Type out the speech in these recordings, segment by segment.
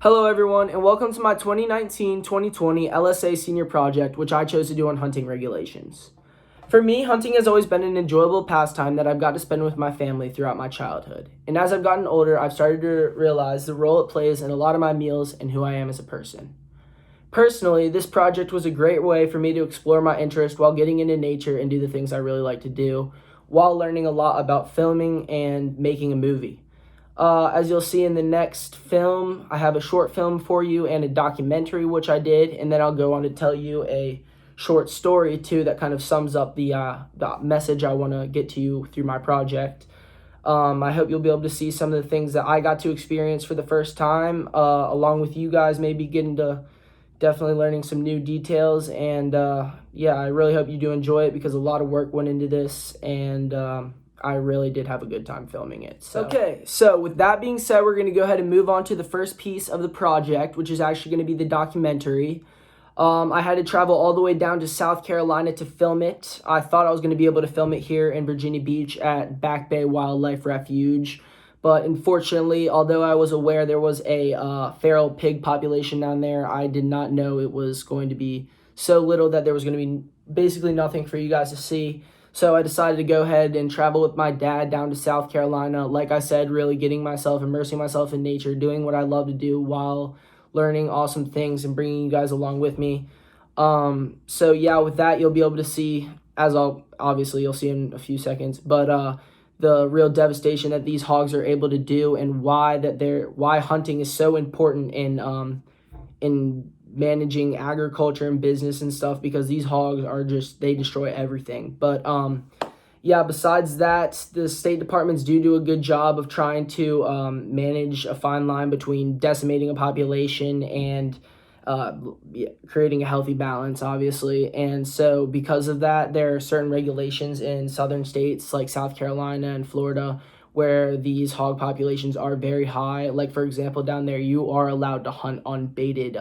Hello everyone, and welcome to my 2019-2020 LSA senior project, which I chose to do on hunting regulations. For me, hunting has always been an enjoyable pastime that I've got to spend with my family throughout my childhood. And as I've gotten older, I've started to realize the role it plays in a lot of my meals and who I am as a person. Personally, this project was a great way for me to explore my interest while getting into nature and do the things I really like to do, while learning a lot about filming and making a movie. As you'll see in the next film, I have a short film for you and a documentary, which I did, and then I'll go on to tell you a short story, too, that kind of sums up the message I want to get to you through my project. I hope you'll be able to see some of the things that I got to experience for the first time, along with you guys maybe getting to definitely learning some new details. And yeah, I really hope you do enjoy it because a lot of work went into this, and I really did have a good time filming it. Okay, so with that being said, we're going to go ahead and move on to the first piece of the project, which is actually going to be the documentary. I had to travel all the way down to South Carolina to film it. I thought I was going to be able to film it here in Virginia Beach at Back Bay Wildlife Refuge. But unfortunately, although I was aware there was a feral pig population down there, I did not know it was going to be so little that there was going to be basically nothing for you guys to see. So I decided to go ahead and travel with my dad down to South Carolina. Like I said, really immersing myself in nature, doing what I love to do while learning awesome things and bringing you guys along with me. So yeah, with that, you'll be able to see, you'll see in a few seconds, but the real devastation that these hogs are able to do, and why hunting is so important in managing agriculture and business and stuff, because these hogs are they destroy everything. But yeah, besides that, the State Departments do a good job of trying to manage a fine line between decimating a population and creating a healthy balance, obviously. And so because of that, there are certain regulations in southern states like South Carolina and Florida where these hog populations are very high. Like, for example, down there, you are allowed to hunt on baited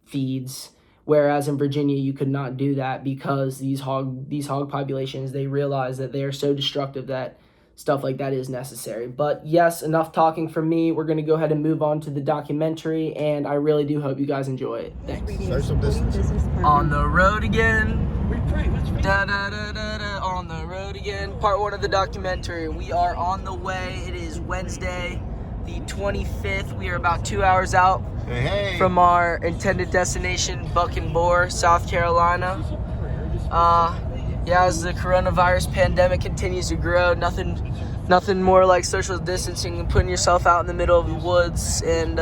feeds, whereas in Virginia you could not do that because these hog populations, they realize that they are so destructive that stuff like that is necessary. But yes, enough talking from me. We're going to go ahead and move on to the documentary, and I really do hope you guys enjoy it. Thanks. Social distancing. On the road again. Da, da, da, da, da. On the road again. Part 1 of the documentary. We are on the way. It is Wednesday, the 25th. We are about 2 hours out from our intended destination, Buck and Boar, South Carolina. Yeah, as the coronavirus pandemic continues to grow, nothing more like social distancing than putting yourself out in the middle of the woods and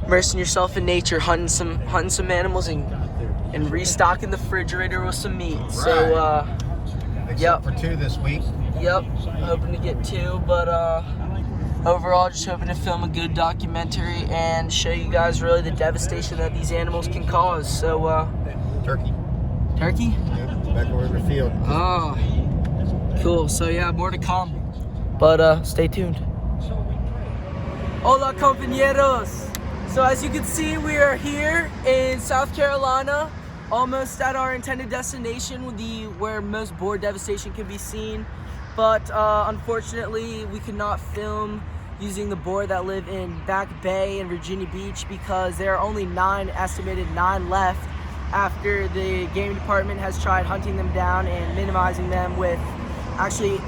immersing yourself in nature, hunting some animals and restocking the refrigerator with some meat. Right. So Except for 2 this week. Yep, hoping to get 2, but overall, just hoping to film a good documentary and show you guys really the devastation that these animals can cause. So Turkey? Yep, back over in the field. Oh, cool. So yeah, more to come, but stay tuned. Hola, compañeros. So as you can see, we are here in South Carolina, almost at our intended destination, where most boar devastation can be seen. But unfortunately, we could not film using the boar that live in Back Bay and Virginia Beach because there are only estimated 9 left, after the game department has tried hunting them down and minimizing them with actually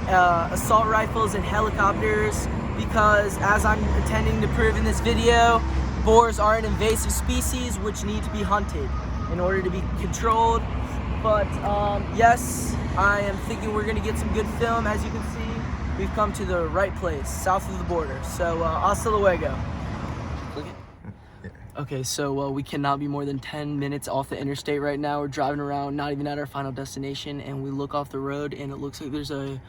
assault rifles and helicopters, because as I'm intending to prove in this video, boars are an invasive species which need to be hunted in order to be controlled. But yes, I am thinking we're going to get some good film. As you can see, we've come to the right place, south of the border. So hasta luego. Okay, so we cannot be more than 10 minutes off the interstate right now. We're driving around, not even at our final destination, and we look off the road, and it looks like there's a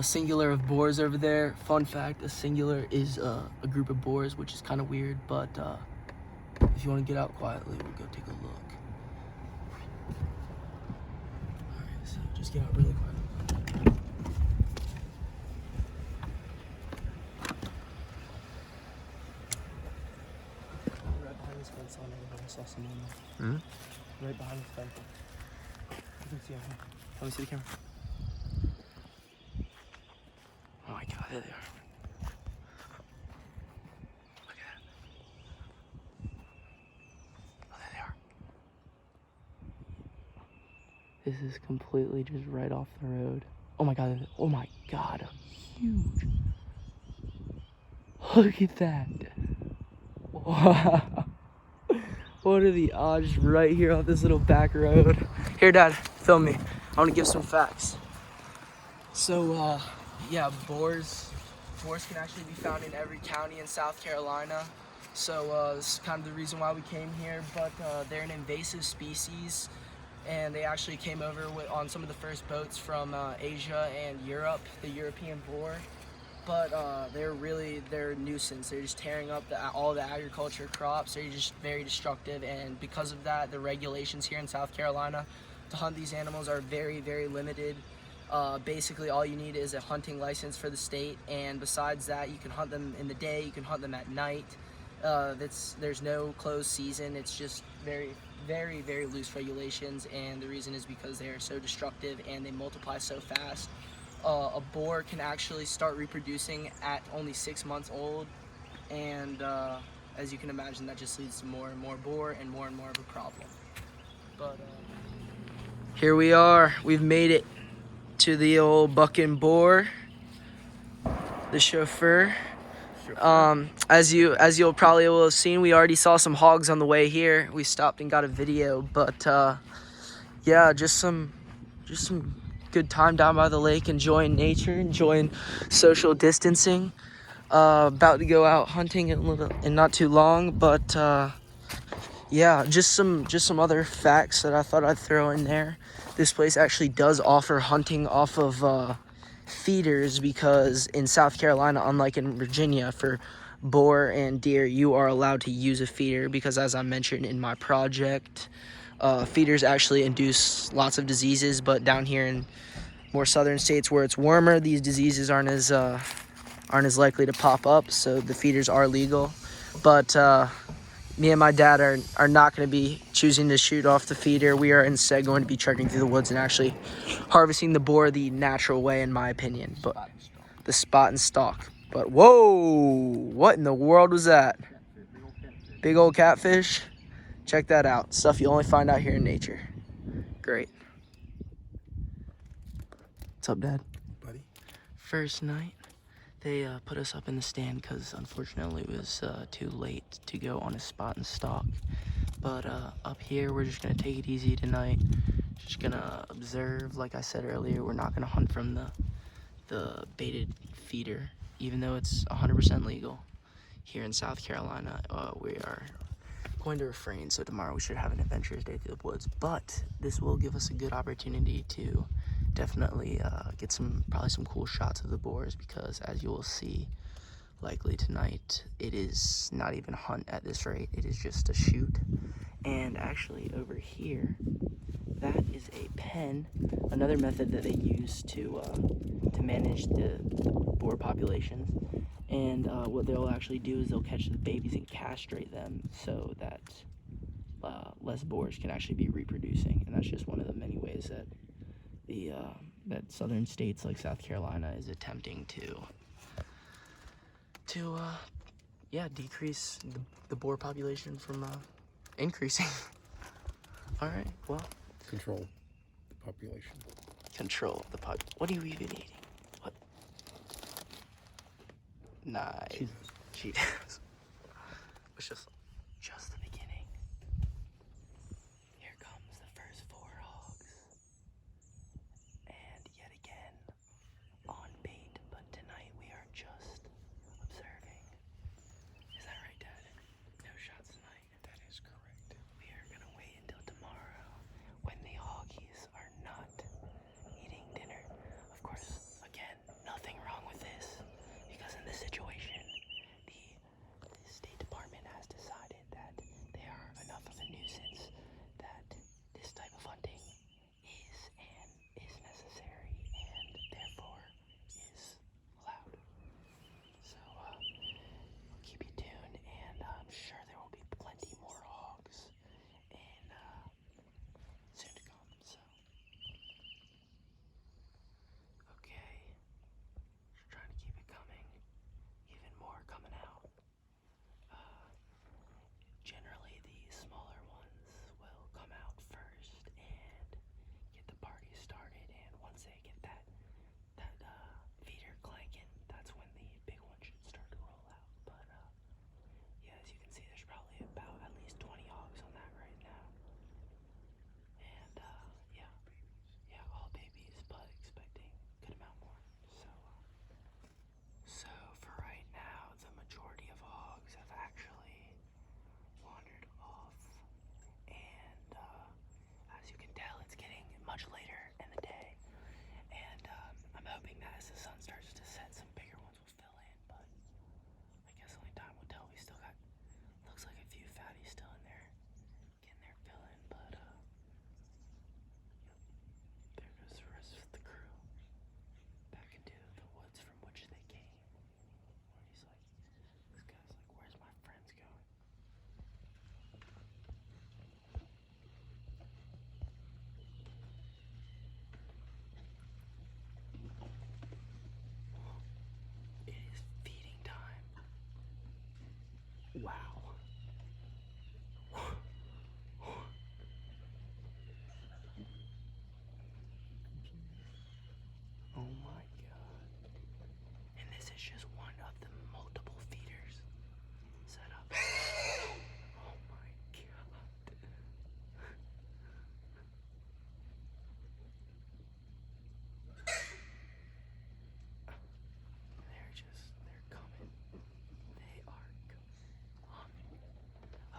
singular of boars over there. Fun fact, a singular is a group of boars, which is kind of weird, but if you want to get out quietly, we'll go take a look. Alright, so just get out really quiet. Right behind the fence. You can see him. Let me see the camera. Oh my god, there they are. Look This is completely just right off the road. Oh my god, huge. Look at that. Wow. What are the odds right here off this little back road? Here, Dad, film me. I want to give some facts. So, yeah, boars can actually be found in every county in South Carolina. So, this is kind of the reason why we came here, but they're an invasive species, and they actually came over on some of the first boats from Asia and Europe, the European boar. But they're a nuisance. They're just tearing up all the agriculture crops. They're just very destructive, and because of that, the regulations here in South Carolina to hunt these animals are very, very limited. Basically, all you need is a hunting license for the state, and besides that, you can hunt them in the day, you can hunt them at night. There's no closed season. It's just very, very, very loose regulations, and the reason is because they are so destructive and they multiply so fast. A boar can actually start reproducing at only 6 months old, and as you can imagine, that just leads to more and more boar and more of a problem. But here we are. We've made it to the old bucking boar. The chauffeur. As you'll probably will have seen, we already saw some hogs on the way here. We stopped and got a video, but yeah, just some good time down by the lake, enjoying nature, enjoying social distancing. About to go out hunting in not too long, but yeah, just some other facts that I thought I'd throw in there. This place actually does offer hunting off of feeders, because in South Carolina, unlike in Virginia, for boar and deer, you are allowed to use a feeder, because as I mentioned in my project, feeders actually induce lots of diseases, but down here in more southern states where it's warmer, these diseases aren't as likely to pop up, so the feeders are legal. But me and my dad are not going to be choosing to shoot off the feeder. We are instead going to be trekking through the woods and actually harvesting the boar the natural way, in my opinion. But the spot and stalk. But whoa, what in the world was that? Big old catfish? Check that out. Stuff you only find out here in nature. Great. What's up, Dad? Buddy. First night, they put us up in the stand because unfortunately it was too late to go on a spot and stalk. But up here, we're just gonna take it easy tonight. Just gonna observe. Like I said earlier, we're not gonna hunt from the baited feeder, even though it's 100% legal here in South Carolina. We are going to refrain, so tomorrow we should have an adventurous day through the woods. But this will give us a good opportunity to definitely get probably some cool shots of the boars, because as you will see likely tonight, it is not even hunt at this rate. It is just a shoot. And actually over here, that is a pen, another method that they use to manage the boar populations. And what they'll actually do is they'll catch the babies and castrate them so that less boars can actually be reproducing. And that's just one of the many ways that that southern states like South Carolina is attempting to decrease the boar population from increasing. All right, well. Control the population. Control the population. What are you even eating? What? Nice. Cheetos. It's just the beginning. Here comes the first 4 hogs. And yet again, on bait, but tonight we are just observing. Is that right, Dad? No shots tonight. That is correct. We are gonna wait until tomorrow when the hoggies are not eating dinner. Of course, again, nothing wrong with this, because in this situation, the State Department has decided that Wow. Oh my god. And this is just one of the multiple feeders set up. Oh my god. They're coming. They are coming.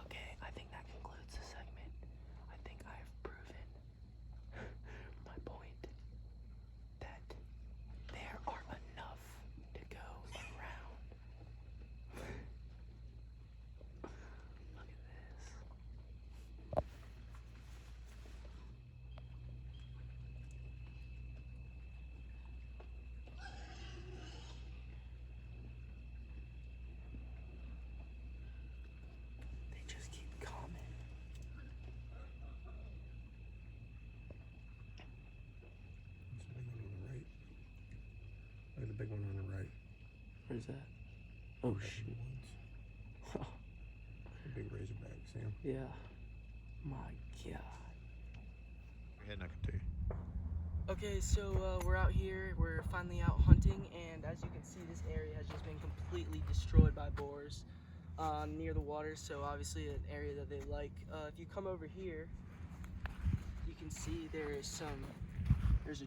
Okay, I think that concludes the segment. I think I have proven my point that there are enough to go around. Look at this. They just keep coming. There's a big one on the right. Look at the big one on the right. Where's that? Oh shoot. The big razorback, see him? Yeah. My god. Go ahead and I can tell you. Okay, so we're out here. We're finally out hunting, and as you can see, this area has just been completely destroyed by boars near the water. So obviously, an area that they like. If you come over here, you can see there's a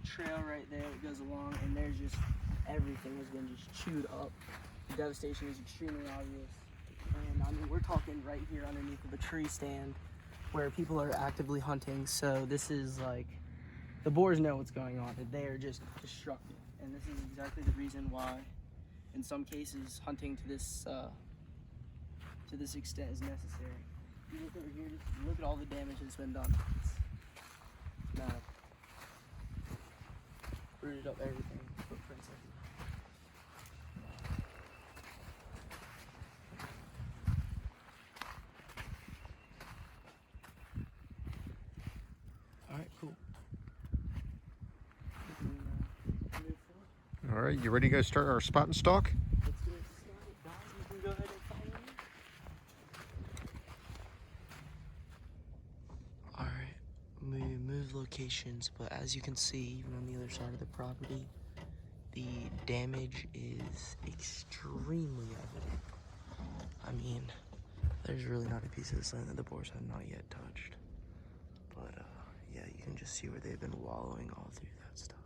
trail right there that goes along, and there's just everything has been just chewed up. The devastation is extremely obvious, and I mean we're talking right here underneath of a tree stand where people are actively hunting. So this is like, the boars know what's going on, that they are just destructive, and this is exactly the reason why in some cases hunting to this extent is necessary. If you look over here, just look at all the damage that's been done. It's mad. Rooted up everything, footprints everywhere. Alright, cool. All right, you ready to go start our spot and stalk? Let's get it started, guys. You can go ahead and follow me. Alright, we moved locations, but as you can see, even on the other side of the property, the damage is extremely evident. I mean, there's really not a piece of this land that the boars have not yet touched. But yeah, you can just see where they've been wallowing all through that stuff.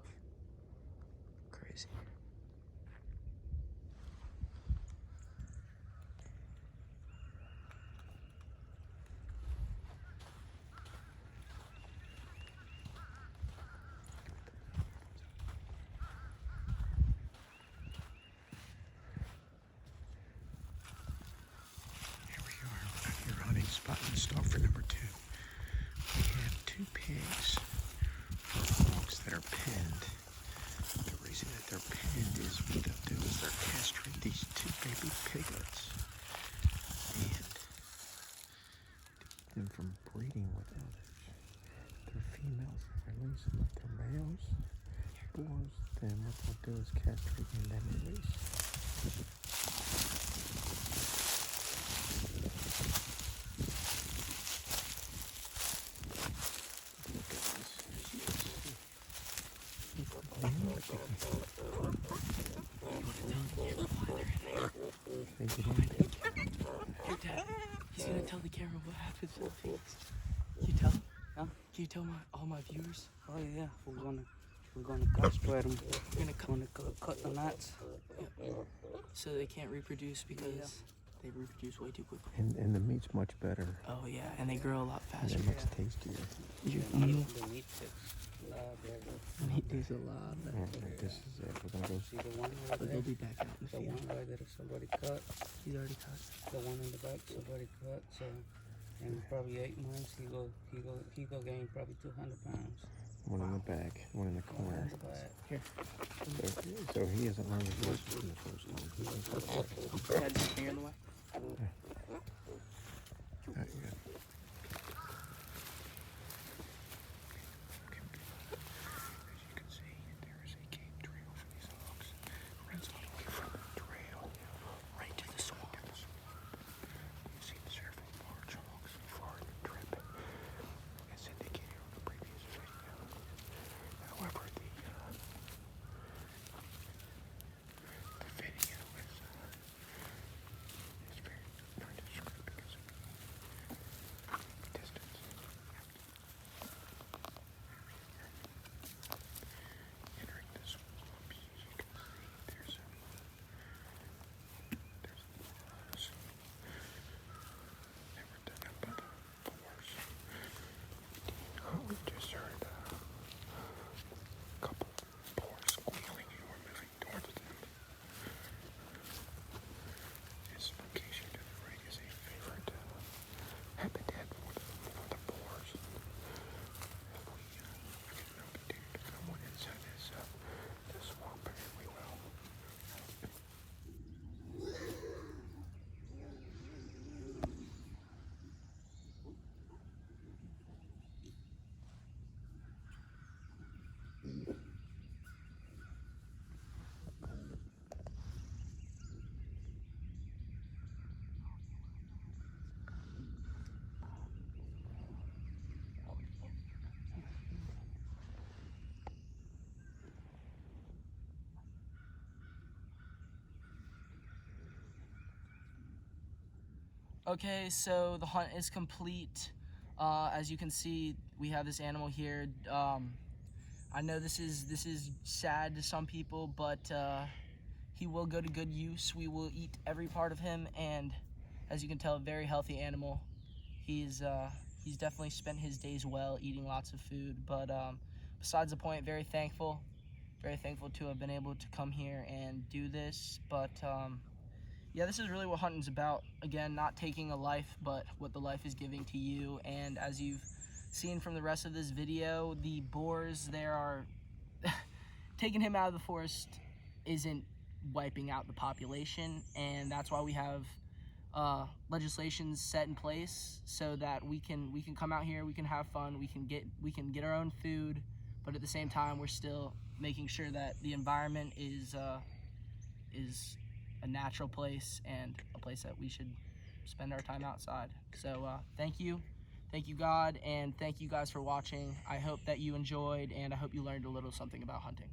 Crazy. Here we are. We're out here hunting spot and stalk for number 2. We have 2 pigs, or hogs that are pinned. The reason that they're pinned is what they'll do is they'll castrate these 2 baby piglets and keep them from breeding with others. Their females release them with their males. Boars, then what they'll do is castrate and then release. Look at this. They get in. Hey, Dad, he's gonna tell the camera what happened to the pigs. Can you tell? Huh? Can you tell all my viewers? Oh yeah, we're gonna castrate them. We're gonna Cut the nuts. so they can't reproduce because they reproduce way too quickly. And the meat's much better. Oh yeah, and they grow a lot And faster. it looks tastier. Did you The meat tastes a lot better. meat tastes a lot better. Alright, this is it. We're gonna go. See the one over But there? they'll be back out in the The field. one right there somebody cut. He's already cut. The one in the back somebody cut. So in probably 8 months he go gain probably 200 pounds. One in the back, one in the One corner. in the back. Here. So he hasn't learned his lesson from the first time. Dad, just finger in the way. Alright, good. Okay, good. As you can see, there is a game trail for these hogs. Runs all the way from the trail right to the swamp. Okay, so the hunt is complete. As you can see, we have this animal here. I know this is sad to some people, but he will go to good use. We will eat every part of him, and as you can tell, a very healthy animal. He's definitely spent his days well, eating lots of food. But besides the point, very thankful to have been able to come here and do this. But yeah, this is really what hunting's about. Again, not taking a life, but what the life is giving to you. And as you've seen from the rest of this video, the boars there are taking him out of the forest isn't wiping out the population, and that's why we have legislation set in place so that we can come out here, we can have fun, we can get our own food, but at the same time we're still making sure that the environment is a natural place and a place that we should spend our time outside. So thank you God, and thank you guys for watching. I hope that you enjoyed, and I hope you learned a little something about hunting.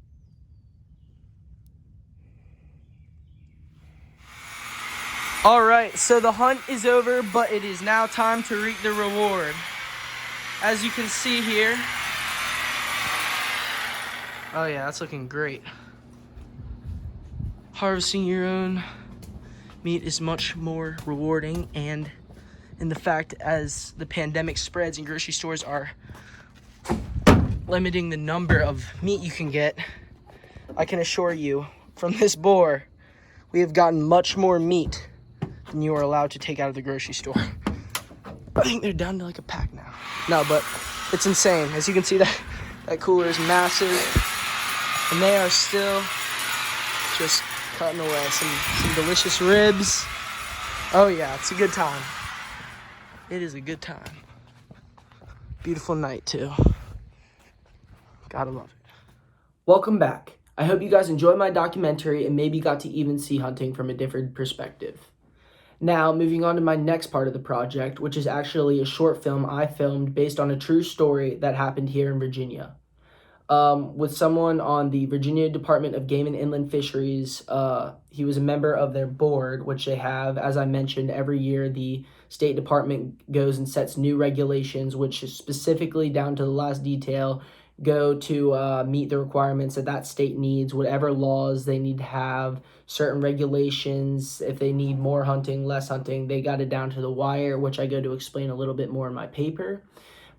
All right, so the hunt is over, but it is now time to reap the reward. As you can see here, oh yeah, that's looking great. Harvesting your own meat is much more rewarding, and in the fact as the pandemic spreads and grocery stores are limiting the number of meat you can get, I can assure you from this boar, we have gotten much more meat than you are allowed to take out of the grocery store. I think they're down to like a pack now. No, but it's insane. As you can see, that cooler is massive, and they are still just cutting away some delicious ribs. Oh yeah, it's a good time. It is a good time. Beautiful night too. Gotta love it. Welcome back. I hope you guys enjoyed my documentary and maybe got to even see hunting from a different perspective. Now, moving on to my next part of the project, which is actually a short film I filmed based on a true story that happened here in Virginia. With someone on the Virginia Department of Game and Inland Fisheries. He was a member of their board, which they have. As I mentioned, every year the State Department goes and sets new regulations, which is specifically down to the last detail, go to meet the requirements that state needs, whatever laws they need to have, certain regulations, if they need more hunting, less hunting, they got it down to the wire, which I go to explain a little bit more in my paper.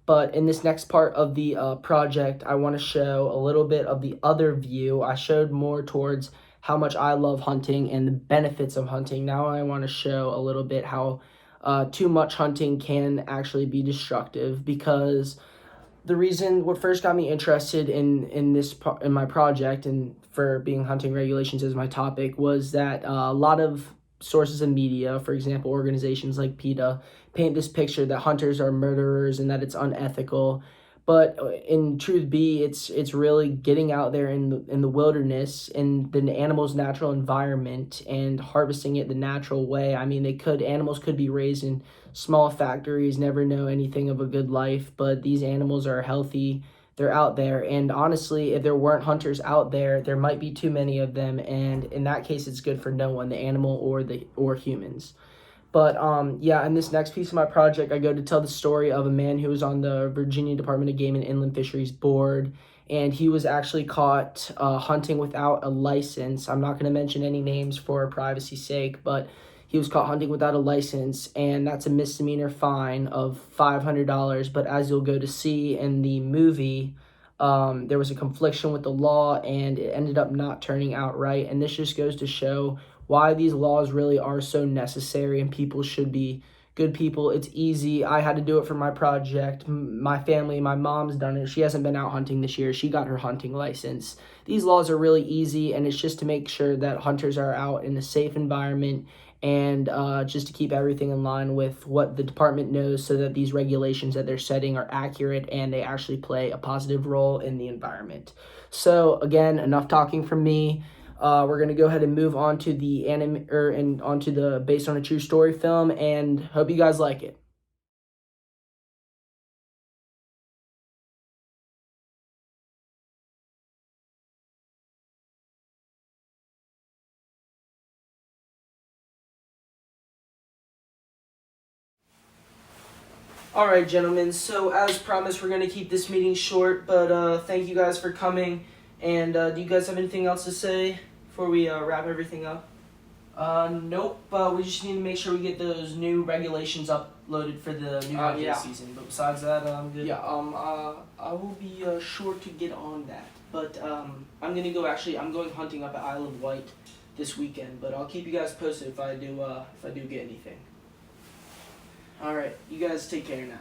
But in this next part of the project, I want to show a little bit of the other view. I showed more towards how much I love hunting and the benefits of hunting. Now I want to show a little bit how too much hunting can actually be destructive, because what first got me interested in my project and for being hunting regulations as my topic was that a lot of sources of media, for example, organizations like PETA, paint this picture that hunters are murderers and that it's unethical. But in truth be, it's really getting out there in the wilderness, in the animal's natural environment, and harvesting it the natural way. I mean, animals could be raised in small factories, never know anything of a good life, but these animals are healthy. They're out there, and honestly, if there weren't hunters out there, there might be too many of them, and in that case, it's good for no one, the animal or humans. But yeah, in this next piece of my project, I go to tell the story of a man who was on the Virginia Department of Game and Inland Fisheries board, and he was actually caught hunting without a license. I'm not going to mention any names for privacy's sake, but he was caught hunting without a license, and that's a misdemeanor fine of $500. But as you'll go to see in the movie, there was a confliction with the law, and it ended up not turning out right. And this just goes to show why these laws really are so necessary, and people should be good people. It's easy. I had to do it for my project. My family, my mom's done it. She hasn't been out hunting this year. She got her hunting license. These laws are really easy, and it's just to make sure that hunters are out in a safe environment, and just to keep everything in line with what the department knows, so that these regulations that they're setting are accurate and they actually play a positive role in the environment. So again, enough talking from me. We're gonna go ahead and move on to the onto the based on a true story film, and hope you guys like it. All right, gentlemen. So as promised, we're gonna keep this meeting short, but thank you guys for coming. And do you guys have anything else to say before we wrap everything up? Nope. We just need to make sure we get those new regulations uploaded for the new hockey season. But besides that, I'm good. Yeah. I will be sure to get on that. But I'm gonna go. Actually, I'm going hunting up at Isle of Wight this weekend. But I'll keep you guys posted if I do get anything. All right. You guys take care now.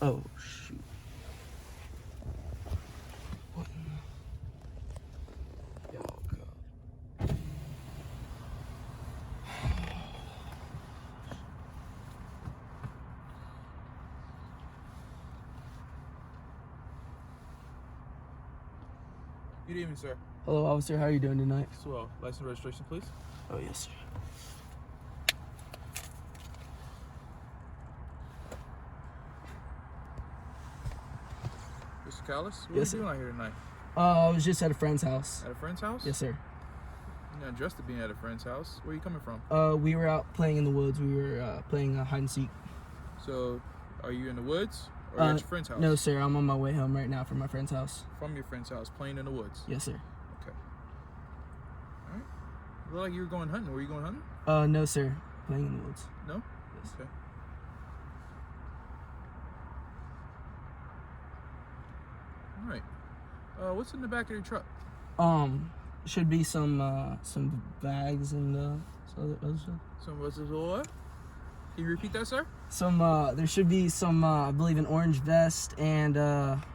Oh, shoot. What in the... Oh, God. Good evening, sir. Hello, officer. How are you doing tonight? Swell. License and registration, please. Oh, yes, sir. Mr. Callis, what Yes, are you sir. doing out here tonight? I was just at a friend's house. At a friend's house? Yes, sir. You're not dressed to be at a friend's house. Where are you coming from? We were out playing in the woods. We were playing hide and seek. So, are you in the woods or at your friend's house? No, sir. I'm on my way home right now from my friend's house. From your friend's house, playing in the woods? Yes, sir. Okay. All right. You look like you were going hunting. Were you going hunting? No, sir. Playing in the woods. No? Yes. Okay. All right. What's in the back of your truck? Should be some bags and some other stuff. Some of us is what? Can you repeat that, sir? There should be some, I believe, an orange vest and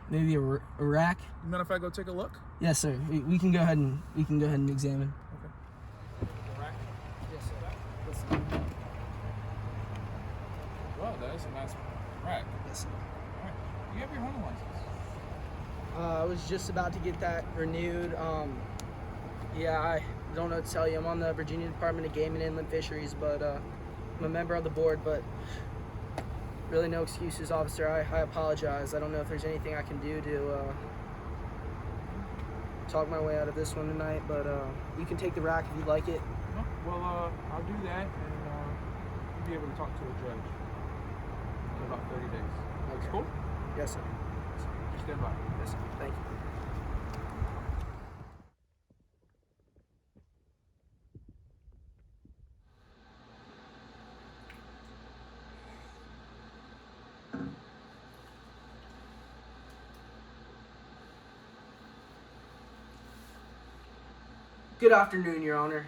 maybe a rack. You mind if I go take a look? Yes, sir. We can go ahead and examine. Okay. The rack? Yes, sir. Wow, that is a nice rack. Yes, sir. All right. You have your hunting license. I was just about to get that renewed. Yeah, I don't know what to tell you. I'm on the Virginia Department of Game and Inland Fisheries, but I'm a member of the board, but really no excuses, officer. I apologize. I don't know if there's anything I can do to talk my way out of this one tonight, but you can take the rack if you'd like it. No? Well, I'll do that, and you'll be able to talk to a judge in about 30 days. That's cool? Yes, sir. Stand by. Yes, sir. Thank you. Good afternoon, Your Honor.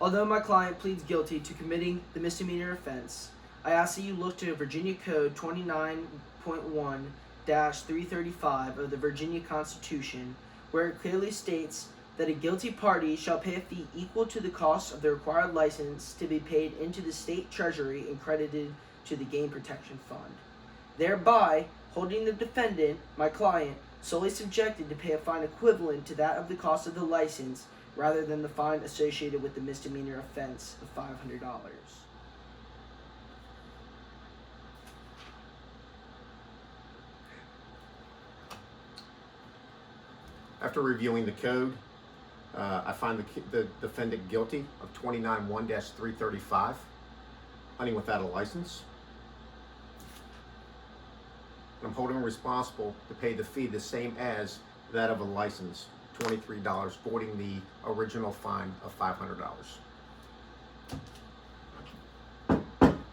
Although my client pleads guilty to committing the misdemeanor offense, I ask that you look to Virginia Code 29.1-335 of the Virginia Constitution, where it clearly states that a guilty party shall pay a fee equal to the cost of the required license to be paid into the state treasury and credited to the Game Protection Fund, thereby holding the defendant, my client, solely subjected to pay a fine equivalent to that of the cost of the license rather than the fine associated with the misdemeanor offense of $500. After reviewing the code, I find the defendant guilty of 29.1-335, hunting without a license. I'm holding him responsible to pay the fee the same as that of a license, $23, voiding the original fine of $500.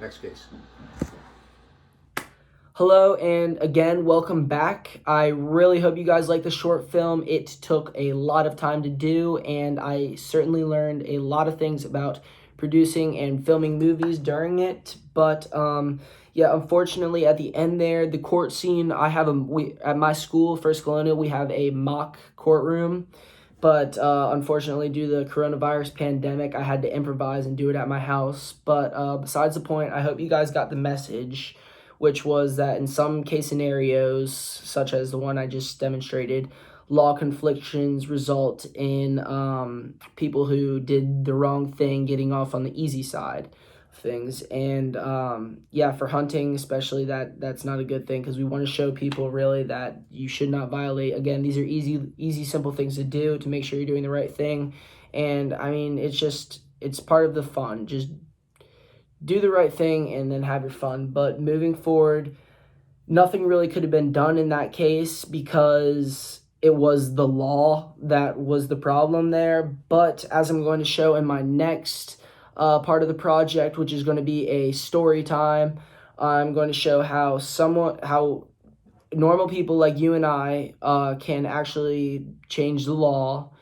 Next case. Hello, and again, welcome back. I really hope you guys like the short film. It took a lot of time to do, and I certainly learned a lot of things about producing and filming movies during it. But yeah, unfortunately, at the end there, the court scene, at my school, First Colonial, we have a mock courtroom. But unfortunately, due to the coronavirus pandemic, I had to improvise and do it at my house. But besides the point, I hope you guys got the message, which was that in some case scenarios, such as the one I just demonstrated, law conflictions result in people who did the wrong thing getting off on the easy side of things. And yeah, for hunting especially, that's not a good thing, because we want to show people really that you should not violate. Again, these are easy, simple things to do to make sure you're doing the right thing. And I mean, it's part of the fun. Just do the right thing and then have your fun. But moving forward, nothing really could have been done in that case because it was the law that was the problem there. But as I'm going to show in my next part of the project, which is going to be a story time, I'm going to show how normal people like you and I can actually change the law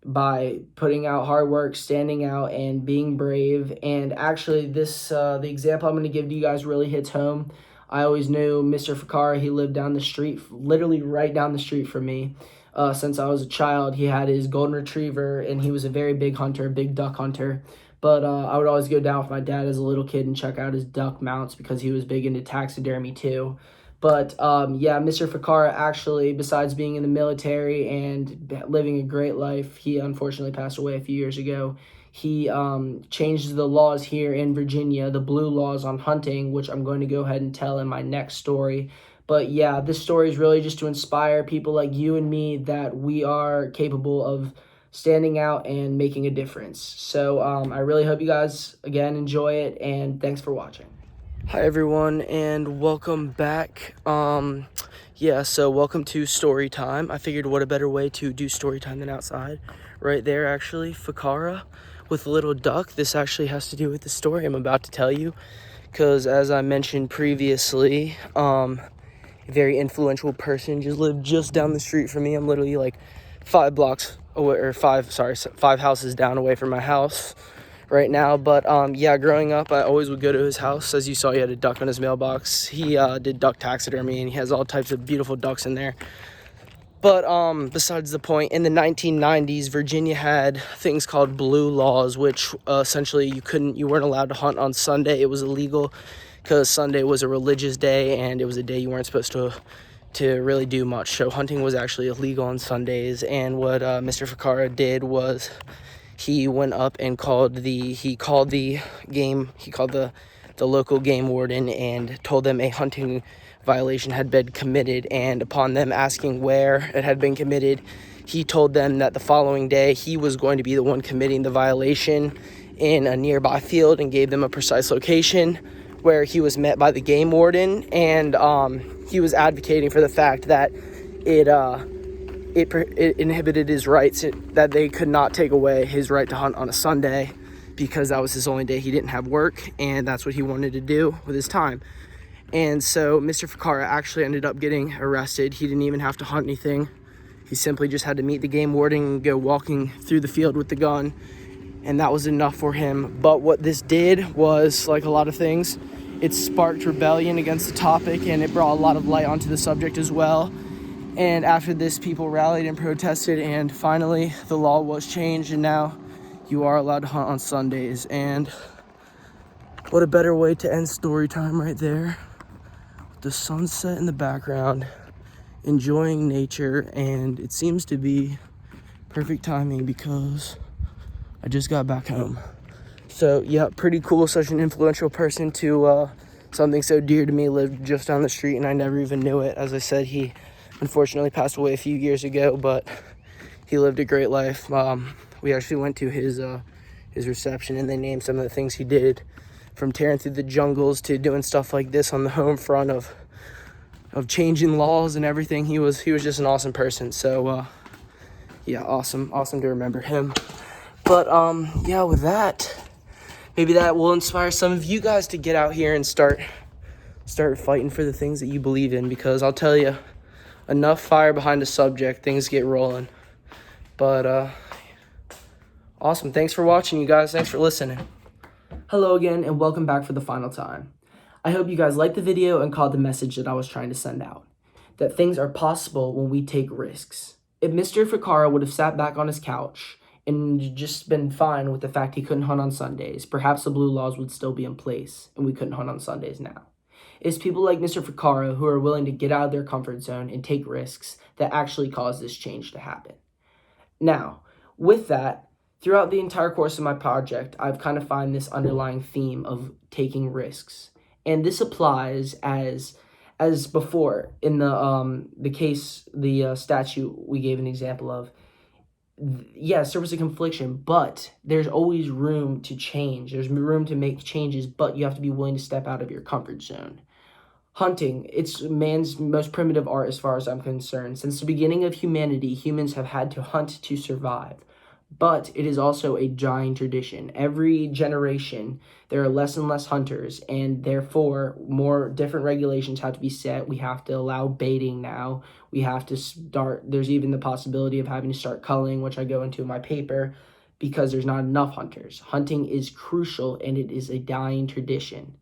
by putting out hard work, standing out, and being brave. And actually, the example I'm going to give to you guys really hits home. I always knew Mr. Ficarra. He lived down the street, literally right down the street from me. Since I was a child, he had his golden retriever, and he was a very big hunter, big duck hunter. But I would always go down with my dad as a little kid and check out his duck mounts because he was big into taxidermy too. But yeah, Mr. Ficarra actually, besides being in the military and living a great life, he unfortunately passed away a few years ago. He changed the laws here in Virginia, the blue laws on hunting, which I'm going to go ahead and tell in my next story. But yeah, this story is really just to inspire people like you and me that we are capable of standing out and making a difference. So I really hope you guys, again, enjoy it, and thanks for watching. Hi everyone, and welcome back. Yeah, so welcome to story time. I figured what a better way to do story time than outside. Right there, actually, Ficarra with a little duck. This actually has to do with the story I'm about to tell you, because as I mentioned previously, a very influential person just lived just down the street from me. I'm literally like 5 blocks away, or 5 houses down away from my house right now. But yeah, growing up, I always would go to his house. As you saw, he had a duck on his mailbox. He did duck taxidermy, and he has all types of beautiful ducks in there. But besides the point, in the 1990s, Virginia had things called blue laws, which essentially you weren't allowed to hunt on Sunday. It was illegal because Sunday was a religious day, and it was a day you weren't supposed to really do much. So hunting was actually illegal on Sundays. And what Mr. Ficarra did was he went up and called the local game warden and told them a hunting violation had been committed. And upon them asking where it had been committed, he told them that the following day he was going to be the one committing the violation in a nearby field, and gave them a precise location, where he was met by the game warden. And he was advocating for the fact that it inhibited his rights, that they could not take away his right to hunt on a Sunday, because that was his only day he didn't have work, and that's what he wanted to do with his time. And so Mr. Ficarra actually ended up getting arrested. He didn't even have to hunt anything. He simply just had to meet the game warden and go walking through the field with the gun, and that was enough for him. But what this did was, like a lot of things, it sparked rebellion against the topic, and it brought a lot of light onto the subject as well. And after this, people rallied and protested, and finally the law was changed, and now you are allowed to hunt on Sundays. And what a better way to end story time right there. The sunset in the background, enjoying nature, and it seems to be perfect timing because I just got back home. So yeah, pretty cool. Such an influential person to something so dear to me lived just down the street, and I never even knew it. As I said, he unfortunately passed away a few years ago, but he lived a great life. We actually went to his reception, and they named some of the things he did, from tearing through the jungles to doing stuff like this on the home front of changing laws and everything. He was just an awesome person. So yeah, awesome to remember him. But yeah, with that, maybe that will inspire some of you guys to get out here and start fighting for the things that you believe in, because I'll tell you, enough fire behind a subject, things get rolling. But awesome. Thanks for watching, you guys. Thanks for listening. Hello again, and welcome back for the final time. I hope you guys liked the video and caught the message that I was trying to send out, that things are possible when we take risks. If Mr. Ficarra would have sat back on his couch and just been fine with the fact he couldn't hunt on Sundays, perhaps the blue laws would still be in place and we couldn't hunt on Sundays now. It's people like Mr. Ficarra who are willing to get out of their comfort zone and take risks that actually cause this change to happen. Now, with that, throughout the entire course of my project, I've kind of found this underlying theme of taking risks. And this applies as before in the case, the statute we gave an example of. Yes, there was a confliction, but there's always room to change. There's room to make changes, but you have to be willing to step out of your comfort zone. Hunting, it's man's most primitive art as far as I'm concerned. Since the beginning of humanity, humans have had to hunt to survive. But it is also a dying tradition. Every generation, there are less and less hunters, and therefore more different regulations have to be set. We have to allow baiting now. We have to there's even the possibility of having to start culling, which I go into in my paper, because there's not enough hunters. Hunting is crucial, and it is a dying tradition.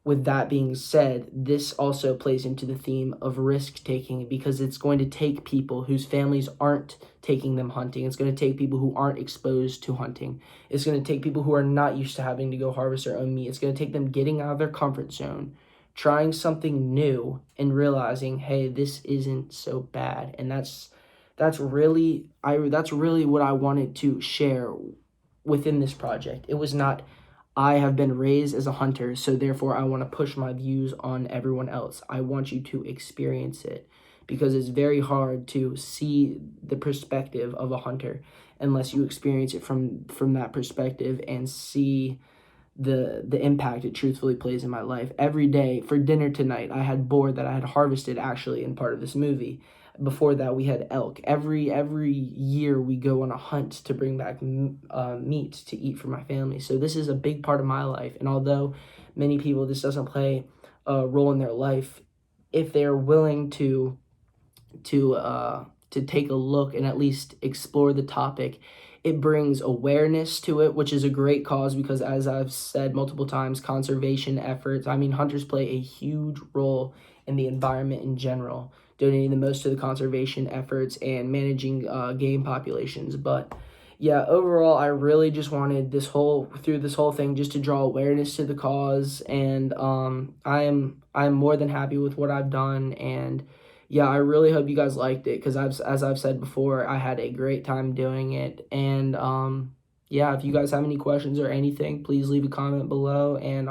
With that being said, this also plays into the theme of risk-taking, because it's going to take people whose families aren't taking them hunting. It's going to take people who aren't exposed to hunting. It's going to take people who are not used to having to go harvest their own meat. It's going to take them getting out of their comfort zone, trying something new, and realizing, hey, this isn't so bad. And that's really what I wanted to share within this project. It was not, I have been raised as a hunter, so therefore I want to push my views on everyone else. I want you to experience it, because it's very hard to see the perspective of a hunter unless you experience it from that perspective and see the impact it truthfully plays in my life. Every day for dinner tonight, I had boar that I had harvested actually in part of this movie. Before that, we had elk. Every year we go on a hunt to bring back meat to eat for my family. So this is a big part of my life. And although many people, this doesn't play a role in their life, if they're willing to take a look and at least explore the topic, It brings awareness to it, which is a great cause because, as I've said multiple times, conservation efforts, I mean, hunters play a huge role in the environment in general, donating the most to the conservation efforts and managing game populations. But yeah, overall, I really just wanted through this whole thing just to draw awareness to the cause, and I'm more than happy with what I've done, and yeah, I really hope you guys liked it because as I've said before, I had a great time doing it, and yeah, if you guys have any questions or anything, please leave a comment below, and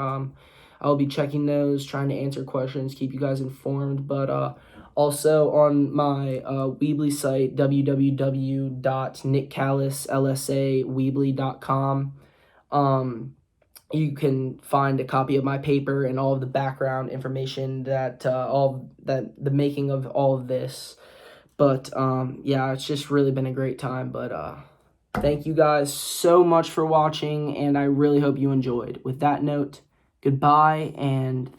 I'll be checking those, trying to answer questions, keep you guys informed, but also on my Weebly site, www.nickcallislsaweebly.com, you can find a copy of my paper and all of the background information the making of all of this. But yeah, it's just really been a great time. But thank you guys so much for watching, and I really hope you enjoyed. With that note, goodbye and